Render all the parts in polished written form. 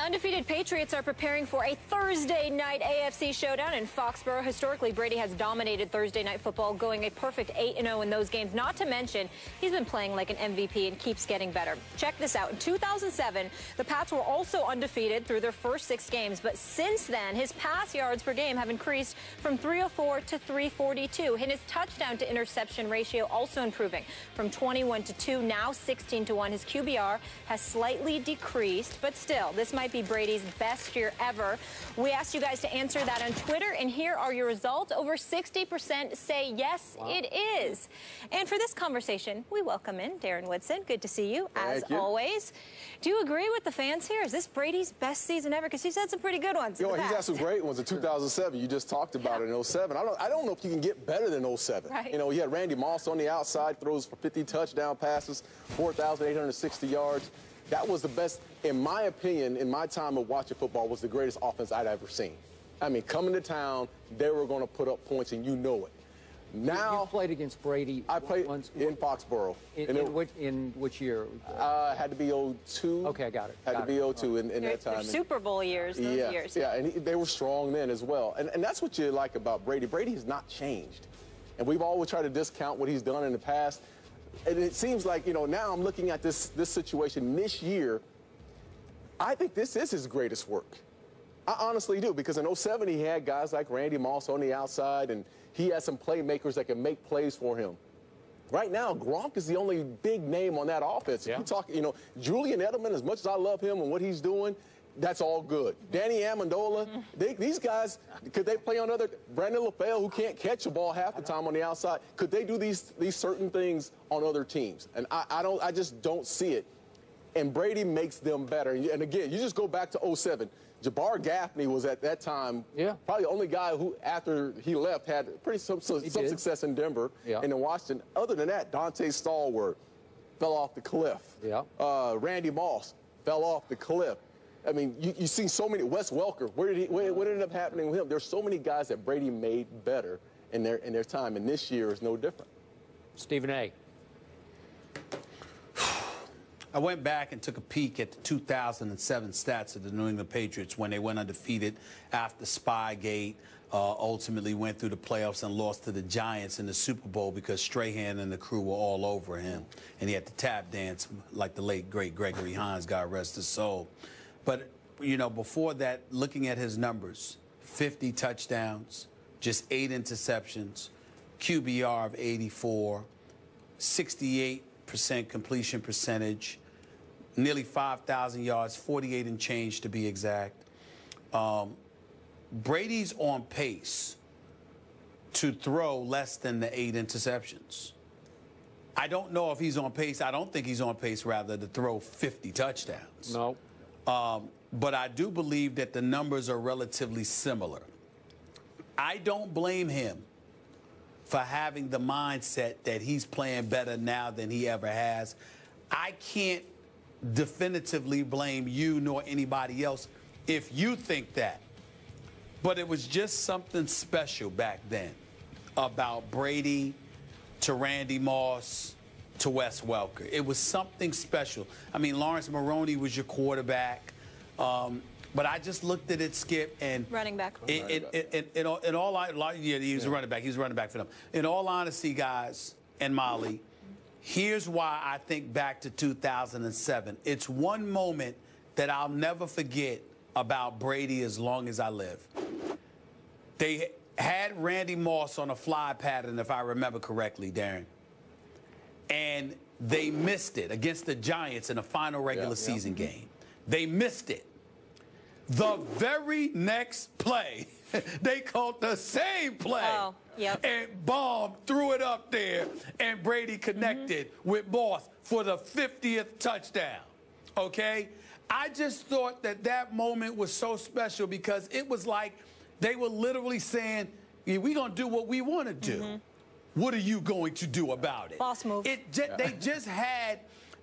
undefeated Patriots are preparing for a Thursday night AFC showdown in Foxborough. Historically, Brady has dominated Thursday night football, going a perfect 8-0 in those games. Not to mention, he's been playing like an MVP and keeps getting better. Check this out. In 2007, the Pats were also undefeated through their first 6 games. But since then, his pass yards per game have increased from 304 to 342. And his touchdown to interception ratio also improving from 21 to 2, now 16 to 1. His QBR has slightly decreased, but still, this might be Brady's best year ever. We asked you guys to answer that on Twitter, and here are your results. Over 60% say yes, it is. And for this conversation, we welcome in Darren Woodson. Good to see you, as always. Do you agree with the fans here? Is this Brady's best season ever? Because he's had some pretty good ones. He's had some great ones in 2007. You just talked about it in 07. I don't know if you can get better than 07. Right. You know, he had Randy Moss on the outside, throws for 50 touchdown passes, 4,860 yards. That was the best, in my opinion, in my time of watching football, was the greatest offense I'd ever seen. I mean, coming to town, they were going to put up points, and you know it. Now, you played against Brady. I played in Foxborough. In which year? Had to be 02. Okay, I got it. Had to be 02 in that time. Super Bowl years, those years. Yeah, and they were strong then as well. And that's what you like about Brady. Brady has not changed. And we've always tried to discount what he's done in the past. And it seems like, you know, now I'm looking at this situation this year. I think this is his greatest work. I honestly do, because in 07 he had guys like Randy Moss on the outside, and he had some playmakers that can make plays for him. Right now, Gronk is the only big name on that offense. Yeah. You talk, you know, Julian Edelman, as much as I love him and what he's doing, that's all good. Danny Amendola, these guys, could they play on other? Brandon LaFell, who can't catch a ball half the time on the outside, could they do these certain things on other teams? And I just don't see it. And Brady makes them better. And again, you just go back to 07. Jabbar Gaffney was at that time probably the only guy who, after he left, had some success in Denver and in Washington. Other than that, Dante Stallworth fell off the cliff. Randy Moss fell off the cliff. I mean, you see so many. Wes Welker, what ended up happening with him? There's so many guys that Brady made better in their time, and this year is no different. Stephen A. I went back and took a peek at the 2007 stats of the New England Patriots when they went undefeated after Spygate, ultimately went through the playoffs and lost to the Giants in the Super Bowl because Strahan and the crew were all over him, and he had to tap dance like the late, great Gregory Hines, God rest his soul. But, you know, before that, looking at his numbers, 50 touchdowns, just 8 interceptions, QBR of 84, 68% completion percentage, nearly 5,000 yards, 48 and change to be exact. Brady's on pace to throw less than the 8 interceptions. I don't know if he's on pace. I don't think he's on pace, rather, to throw 50 touchdowns. No. But I do believe that the numbers are relatively similar. I don't blame him for having the mindset that he's playing better now than he ever has. I can't definitively blame you nor anybody else if you think that. But it was just something special back then about Brady to Randy Moss to Wes Welker. It was something special. I mean, Lawrence Maroney was your quarterback. But I just looked at it, Skip, and running back. In all, he was a running back. He was a running back for them. In all honesty, guys, and Molly, here's why I think back to 2007. It's one moment that I'll never forget about Brady as long as I live. They had Randy Moss on a fly pattern, if I remember correctly, Darren. And they missed it against the Giants in a final regular season game. They missed it. The very next play, they called the same play. Oh, yep. And Baum threw it up there, and Brady connected with Moss for the 50th touchdown. Okay? I just thought that that moment was so special because it was like they were literally saying, yeah, we're going to do what we want to do. What are you going to do about it? Boss move. They just had,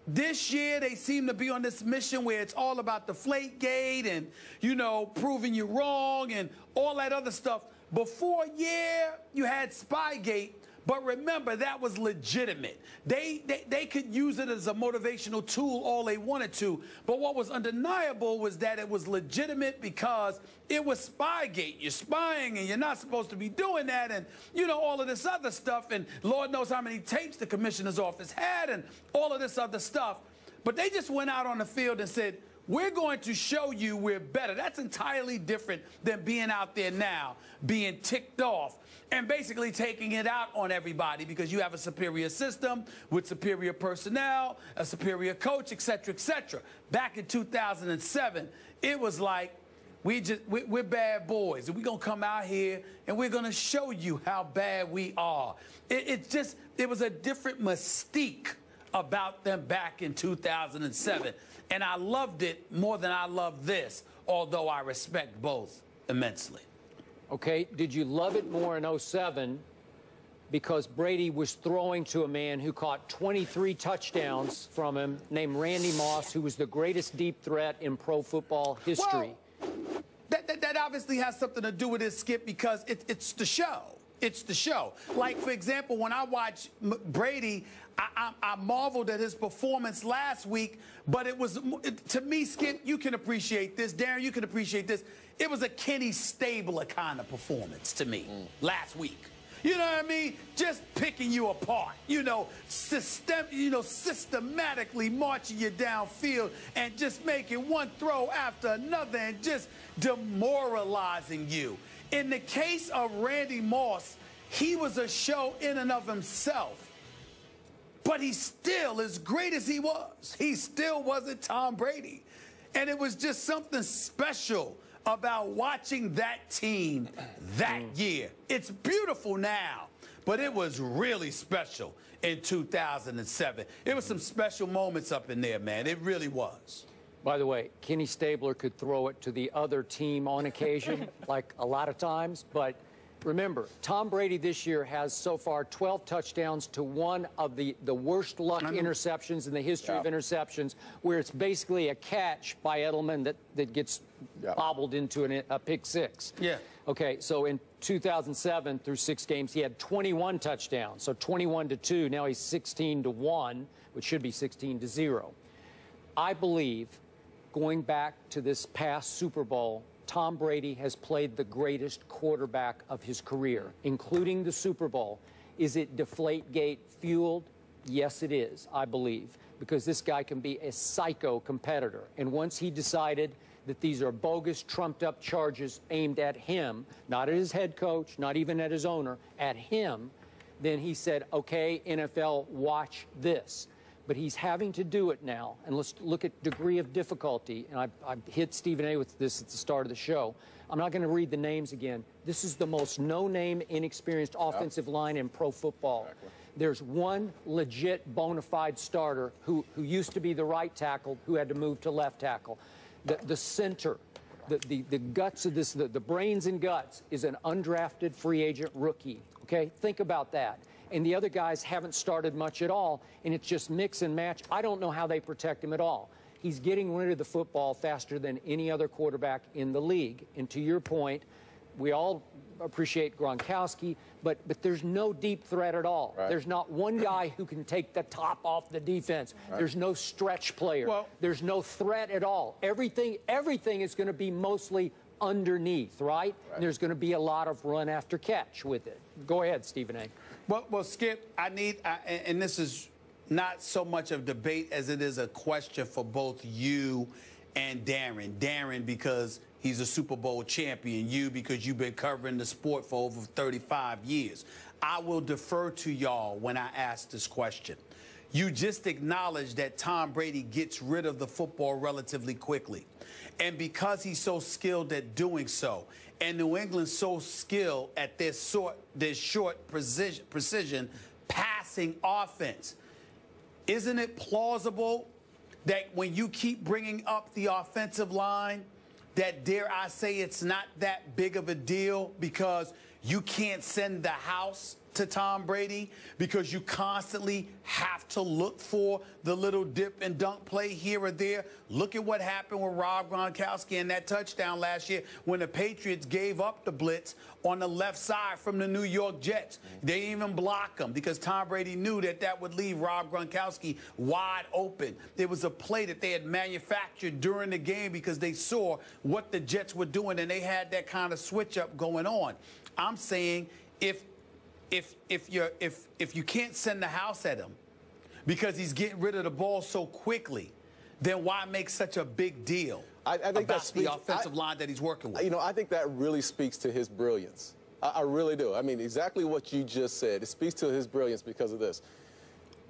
this year they seem to be on this mission where it's all about the Deflategate and, you know, proving you wrong and all that other stuff. Before, yeah, you had Spygate, But remember, that was legitimate. They could use it as a motivational tool all they wanted to. But what was undeniable was that it was legitimate because it was Spygate. You're spying and you're not supposed to be doing that, and, you know, all of this other stuff. And Lord knows how many tapes the commissioner's office had and all of this other stuff. But they just went out on the field and said, we're going to show you we're better. That's entirely different than being out there now, being ticked off and basically taking it out on everybody because you have a superior system with superior personnel, a superior coach, et cetera, et cetera. Back in 2007, it was like, we're bad boys, and we're going to come out here and we're going to show you how bad we are. It was a different mystique about them back in 2007. And I loved it more than I love this, although I respect both immensely. Okay, did you love it more in 07 because Brady was throwing to a man who caught 23 touchdowns from him named Randy Moss, who was the greatest deep threat in pro football history? Well, that obviously has something to do with it, Skip, because it's the show. It's the show. Like, for example, when I watch Brady, I marveled at his performance last week, but to me, Skip, you can appreciate this. Darren, you can appreciate this. It was a Kenny Stabler kind of performance to me last week. You know what I mean? Just picking you apart, systematically marching you downfield and just making one throw after another and just demoralizing you. In the case of Randy Moss, he was a show in and of himself. But he still, as great as he still wasn't Tom Brady. And it was just something special about watching that team that year. It's beautiful now, but it was really special in 2007. It was some special moments up in there, man. It really was. By the way, Kenny Stabler could throw it to the other team on occasion, like a lot of times. But remember, Tom Brady this year has so far 12 touchdowns to one of the worst luck interceptions in the history of interceptions, where it's basically a catch by Edelman that gets bobbled into a pick six. Yeah. Okay, so in 2007 through 6 games, he had 21 touchdowns, so 21-2. Now he's 16-1, which should be 16-0. I believe, going back to this past Super Bowl, Tom Brady has played the greatest quarterback of his career, including the Super Bowl. Is it Deflategate fueled? Yes, it is, I believe, because this guy can be a psycho competitor. And once he decided that these are bogus, trumped-up charges aimed at him, not at his head coach, not even at his owner, at him, then he said, okay, NFL, watch this. But he's having to do it now. And let's look at degree of difficulty. And I hit Stephen A. with this at the start of the show. I'm not going to read the names again. This is the most no-name, inexperienced offensive line in pro football. Exactly. There's one legit bona fide starter who used to be the right tackle, who had to move to left tackle. The center, the guts of this, the brains and guts, is an undrafted free agent rookie. Okay? Think about that. And the other guys haven't started much at all, and it's just mix and match. I don't know how they protect him at all. He's getting rid of the football faster than any other quarterback in the league. And to your point, we all appreciate Gronkowski, but there's no deep threat at all. Right. There's not one guy who can take the top off the defense. Right. There's no stretch player. Well, there's no threat at all. Everything is going to be mostly underneath, right? And there's going to be a lot of run after catch with it. Go ahead, Stephen A. Well, Skip, and this is not so much of debate as it is a question for both you and Darren. Darren, because he's a Super Bowl champion. You, because you've been covering the sport for over 35 years. I will defer to y'all when I ask this question. You just acknowledged that Tom Brady gets rid of the football relatively quickly. And because he's so skilled at doing so, and New England's so skilled at their short precision passing offense, isn't it plausible that when you keep bringing up the offensive line, that, dare I say, it's not that big of a deal because you can't send the house to Tom Brady because you constantly have to look for the little dip and dunk play here or there. Look at what happened with Rob Gronkowski in that touchdown last year when the Patriots gave up the blitz on the left side from the New York Jets. They didn't even block them because Tom Brady knew that that would leave Rob Gronkowski wide open. It was a play that they had manufactured during the game because they saw what the Jets were doing, and they had that kind of switch up going on. I'm saying if you can't send the house at him because he's getting rid of the ball so quickly, then why make such a big deal I think about the offensive line that he's working with? You know, I think that really speaks to his brilliance. I really do. I mean, exactly what you just said. It speaks to his brilliance because of this.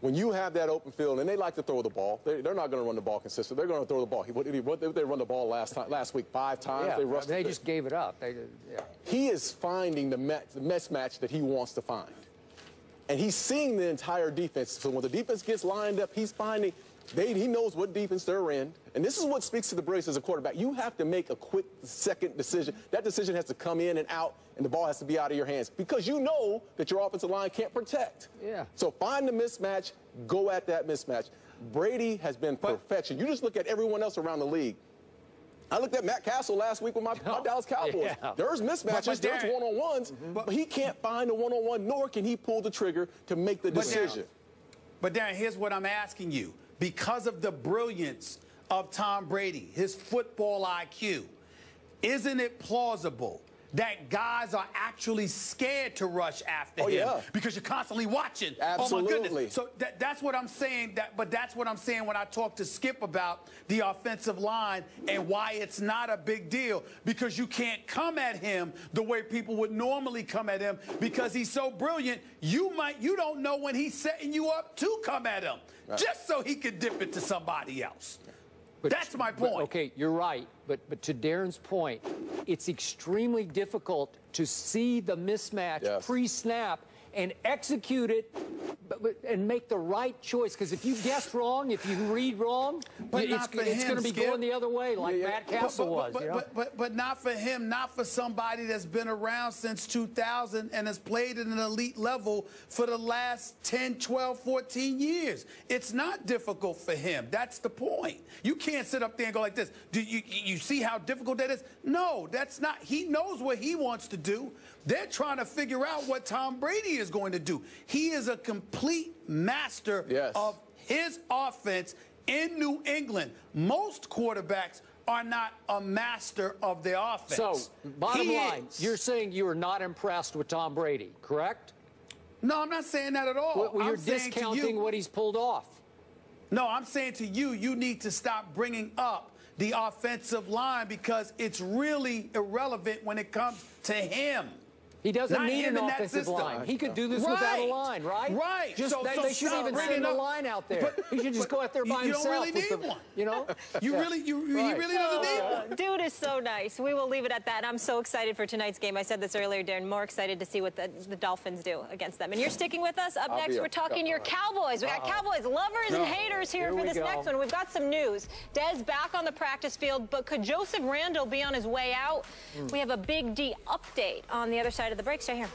When you have that open field, and they like to throw the ball, they're not going to run the ball consistently. They're going to throw the ball. They run the ball last week 5 times. Yeah, they just gave it up. Yeah. He is finding the mismatch that he wants to find. And he's seeing the entire defense. So when the defense gets lined up, he's finding he knows what defense they're in. And this is what speaks to the brilliance as a quarterback. You have to make a quick second decision. That decision has to come in and out, and the ball has to be out of your hands because you know that your offensive line can't protect. Yeah. So find the mismatch, go at that mismatch. Brady has been perfection. You just look at everyone else around the league. I looked at Matt Castle last week with my Dallas Cowboys. Yeah. There's mismatches, there's one-on-ones, but he can't find a one-on-one, nor can he pull the trigger to make the decision. But Darren, here's what I'm asking you. Because of the brilliance of Tom Brady, his football IQ, isn't it plausible that guys are actually scared to rush after him? Yeah. Because you're constantly watching. Absolutely. Oh, my goodness. So that's what I'm saying. But that's what I'm saying when I talk to Skip about the offensive line and why it's not a big deal. Because you can't come at him the way people would normally come at him because he's so brilliant. You don't know when he's setting you up to come at him, just so he could dip it to somebody else. But that's my point. Okay, you're right. But to Darren's point, it's extremely difficult to see the mismatch pre-snap and execute it and make the right choice. Because if you guess wrong, if you read wrong, it's going to be going the other way like Matt Castle was. But not for him, not for somebody that's been around since 2000 and has played at an elite level for the last 10, 12, 14 years. It's not difficult for him. That's the point. You can't sit up there and go like this. Do you see how difficult that is? No, that's not. He knows what he wants to do. They're trying to figure out what Tom Brady is going to do. He is a complete master of his offense in New England. Most quarterbacks are not a master of their offense. So, bottom line, you're saying you are not impressed with Tom Brady, correct? No, I'm not saying that at all. Well, you're discounting what he's pulled off. No, I'm saying to you, you need to stop bringing up the offensive line because it's really irrelevant when it comes to him. He doesn't need an offensive line. He could do this without a line, right? Right. They shouldn't even send a line out there. He should just go out there by himself. You don't really need one. You know? He really doesn't need one. Dude is so nice. We will leave it at that. I'm so excited for tonight's game. I said this earlier, Darren. More excited to see what the Dolphins do against them. And you're sticking with us. Up next, we're talking your Cowboys. We got Cowboys lovers and haters here for this next one. We've got some news. Dez back on the practice field, but could Joseph Randle be on his way out? We have a Big D update on the other side of the break. Stay here.